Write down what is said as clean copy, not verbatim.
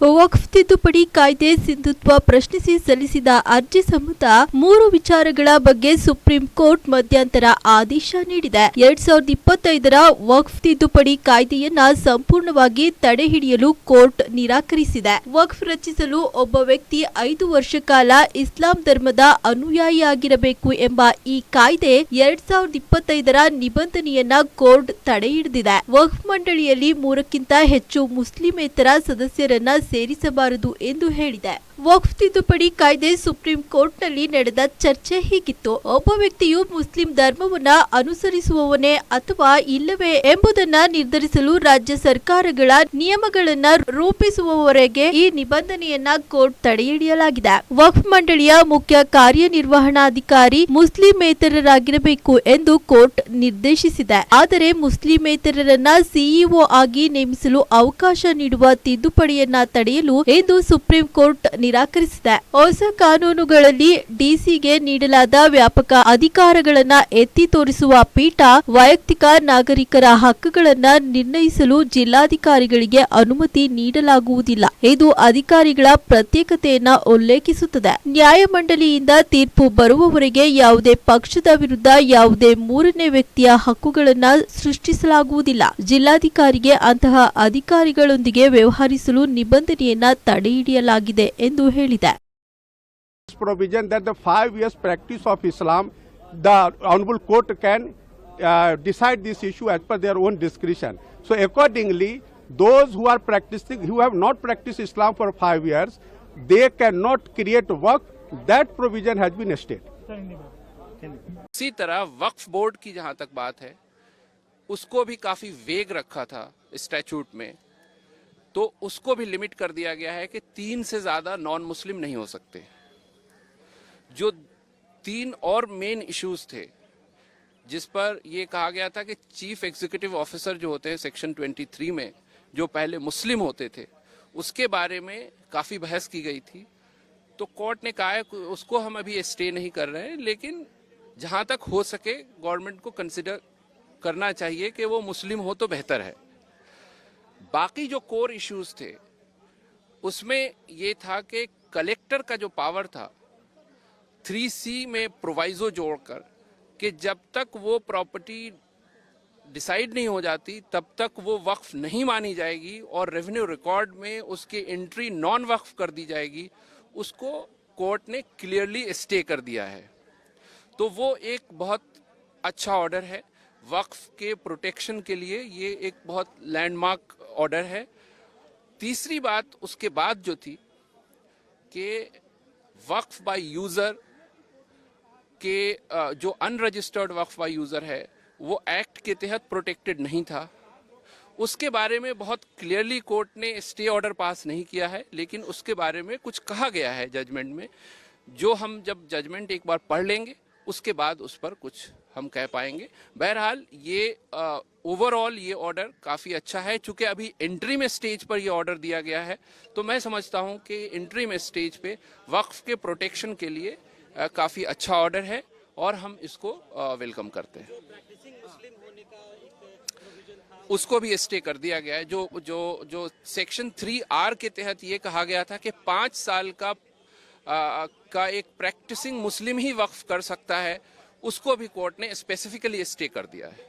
ವಕ್ಫ್ ತಿದ್ದುಪಡಿ ಕಾಯ್ದೆ ಸಿಂಧುತ್ವ ಪ್ರಶ್ನಿಸಿ ಸಲ್ಲಿಸಿದ ಅರ್ಜಿ ಸಂಬಂಧ 3 ವಿಚಾರಗಳ ಬಗ್ಗೆ ಸುಪ್ರೀಂ ಕೋರ್ಟ್ ಮಧ್ಯಂತರ ಆದೇಶ ನೀಡಿದೆ. 2025ರ ವಕ್ಫ್ ತಿದ್ದುಪಡಿ ಕಾಯ್ದೆಯನ್ನ ಸಂಪೂರ್ಣವಾಗಿ ತಡೆಹಿಡಿಯಲು ಕೋರ್ಟ್ ನಿರಾಕರಿಸಿದೆ. ವಕ್ಫ್ ರಚಿಸಲು ಒಬ್ಬ ವ್ಯಕ್ತಿ 5 ವರ್ಷ ಕಾಲ ಇಸ್ಲಾಂ ಧರ್ಮದ ಅನುಯಾಯಿಯಾಗಿರಬೇಕು ಎಂಬ ಈ ಕಾಯ್ದೆ 2025ರ ನಿಬಂಧನೆಯನ್ನ ಕೋರ್ಟ್ ತಡೆಹಿಡಿದಿದೆ. ವಕ್ಫ್ ಮಂಡಳಿಯಲ್ಲಿ 3ಕ್ಕಿಂತ ಹೆಚ್ಚು ಮುಸ್ಲಿಮೇತರ ಸದಸ್ಯರನ್ನ ಸೇರಿಸಬಾರದು ಎಂದು ಹೇಳಿದೆ. ವಕ್ಫ್ ತಿದ್ದುಪಡಿ ಕಾಯ್ದೆ ಸುಪ್ರೀಂ ಕೋರ್ಟ್ನಲ್ಲಿ ನಡೆದ ಚರ್ಚೆ ಹೀಗಿತ್ತು. ಒಬ್ಬ ವ್ಯಕ್ತಿಯು ಮುಸ್ಲಿಂ ಧರ್ಮವನ್ನ ಅನುಸರಿಸುವವನೇ ಅಥವಾ ಇಲ್ಲವೇ ಎಂಬುದನ್ನ ನಿರ್ಧರಿಸಲು ರಾಜ್ಯ ಸರ್ಕಾರಗಳ ನಿಯಮಗಳನ್ನ ರೂಪಿಸುವವರೆಗೆ ಈ ನಿಬಂಧನೆಯನ್ನ ಕೋರ್ಟ್ ತಡೆಹಿಡಿಯಲಾಗಿದೆ. ವಕ್ಫ್ ಮಂಡಳಿಯ ಮುಖ್ಯ ಕಾರ್ಯನಿರ್ವಹಣಾಧಿಕಾರಿ ಮುಸ್ಲಿಮೇತರರಾಗಿರಬೇಕು ಎಂದು ಕೋರ್ಟ್ ನಿರ್ದೇಶಿಸಿದೆ. ಆದರೆ ಮುಸ್ಲಿಮೇತರರನ್ನ ಸಿಇಒ ಆಗಿ ನೇಮಿಸಲು ಅವಕಾಶ ನೀಡುವ ತಿದ್ದುಪಡಿಯನ್ನ ತಡೆಯಲು ಎಂದು ಸುಪ್ರೀಂ ಕೋರ್ಟ್ ನಿರಾಕರಿಸಿದೆ. ಹೊಸ ಕಾನೂನುಗಳಲ್ಲಿ ಡಿಸಿಗೆ ನೀಡಲಾದ ವ್ಯಾಪಕ ಅಧಿಕಾರಗಳನ್ನ ಎತ್ತಿ ತೋರಿಸುವ ಪೀಠ ವೈಯಕ್ತಿಕ ನಾಗರಿಕರ ಹಕ್ಕುಗಳನ್ನ ನಿರ್ಣಯಿಸಲು ಜಿಲ್ಲಾಧಿಕಾರಿಗಳಿಗೆ ಅನುಮತಿ ನೀಡಲಾಗುವುದಿಲ್ಲ. ಇದು ಅಧಿಕಾರಿಗಳ ಪ್ರತ್ಯೇಕತೆಯನ್ನ ಉಲ್ಲೇಖಿಸುತ್ತದೆ. ನ್ಯಾಯಮಂಡಳಿಯಿಂದ ತೀರ್ಪು ಬರುವವರೆಗೆ ಯಾವುದೇ ಪಕ್ಷದ ವಿರುದ್ಧ ಯಾವುದೇ ಮೂರನೇ ವ್ಯಕ್ತಿಯ ಹಕ್ಕುಗಳನ್ನ ಸೃಷ್ಟಿಸಲಾಗುವುದಿಲ್ಲ. ಜಿಲ್ಲಾಧಿಕಾರಿಗೆ ಅಂತಹ ಅಧಿಕಾರಿಗಳೊಂದಿಗೆ ವ್ಯವಹರಿಸಲು ನಿಬಂಧನೆಯನ್ನ ತಡೆಹಿಡಿಯಲಾಗಿದೆ ಎಂದು ಹೇಳಿದೆ. Provision that the 5 years practice of Islam, the Honorable Court can decide this issue as per their own discretion. So accordingly, those who are practicing, who have not practiced Islam for 5 years, they cannot create work. That provision has been stated. इसी तरह वक्फ board की जहां तक बात है, उसको भी काफी वेग रखा था स्टैट्यूट में, तो उसको भी लिमिट कर दिया गया है कि 3 से ज्यादा नॉन मुस्लिम नहीं हो सकते. जो 3 और मेन इश्यूज थे जिस पर ये कहा गया था कि चीफ एग्जीक्यूटिव ऑफिसर जो होते हैं सेक्शन 23 में, जो पहले मुस्लिम होते थे, उसके बारे में काफी बहस की गई थी. तो कोर्ट ने कहा है उसको हम अभी स्टे नहीं कर रहे हैं, लेकिन जहां तक हो सके गवर्नमेंट को कंसिडर करना चाहिए कि वो मुस्लिम हो तो बेहतर है. बाकी जो कोर इश्यूज थे उसमें ये था कि कलेक्टर का जो पावर था 3C में प्रोवाइजो जोड़कर कि जब तक वो प्रॉपर्टी डिसाइड नहीं हो जाती तब तक वो वक्फ नहीं मानी जाएगी और रेवेन्यू रिकॉर्ड में उसकी एंट्री नॉन वक्फ कर दी जाएगी, उसको कोर्ट ने क्लियरली स्टे कर दिया है. तो वो एक बहुत अच्छा ऑर्डर है. वक्फ के प्रोटेक्शन के लिए ये एक बहुत लैंडमार्क ऑर्डर है. तीसरी बात उसके बाद जो थी कि वक्फ बाय यूजर के जो अनरजिस्टर्ड वक्फ बाय यूजर है वो एक्ट के तहत प्रोटेक्टेड नहीं था. उसके बारे में बहुत क्लियरली कोर्ट ने स्टे ऑर्डर पास नहीं किया है, लेकिन उसके बारे में कुछ कहा गया है जजमेंट में, जो हम जब जजमेंट एक बार पढ़ लेंगे उसके बाद उस पर कुछ हम कह पाएंगे. बहरहाल ये ओवरऑल ये ऑर्डर काफ़ी अच्छा है. चूंकि अभी एंट्री में स्टेज पर ये ऑर्डर दिया गया है, तो मैं समझता हूं कि एंट्री में स्टेज पे वक्फ के प्रोटेक्शन के लिए काफ़ी अच्छा ऑर्डर है और हम इसको वेलकम करते हैं. उसको भी स्टे कर दिया गया है. जो सेक्शन 3R के तहत ये कहा गया था कि 5 साल का एक प्रैक्टिसिंग मुस्लिम ही वक्फ कर सकता है, उसको भी कोर्ट ने स्पेसिफिकली स्टे कर दिया है.